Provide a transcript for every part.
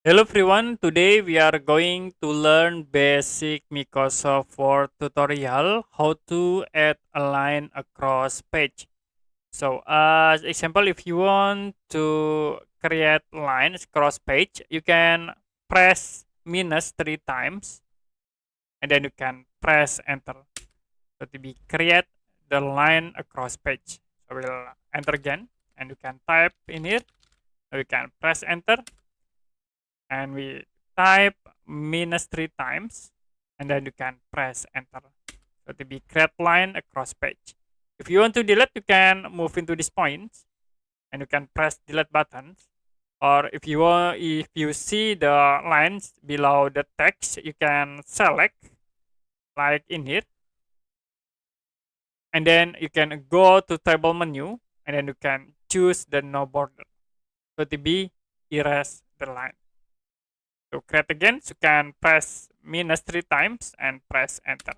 Hello everyone, today we are going to learn basic Microsoft Word tutorial how to add a line across page. So as example, if you want to create lines across page, you can press minus 3 times and then you can press enter. So to be create the line across page. So we'll enter again and you can type in here. So you can press enter and we type minus 3 times and then you can press enter. So to be create line across page. If you want to delete, you can move into this point and you can press delete buttons. Or if you see the lines below the text, you can select like in here. And then you can go to table menu and then you can choose the no border. So to be erase the line. To create again, you can press minus 3 times and press enter.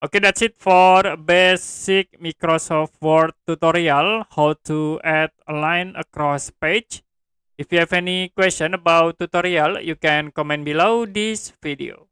Okay, that's it for basic Microsoft Word tutorial, how to add a line across page. If you have any question about tutorial, you can comment below this video.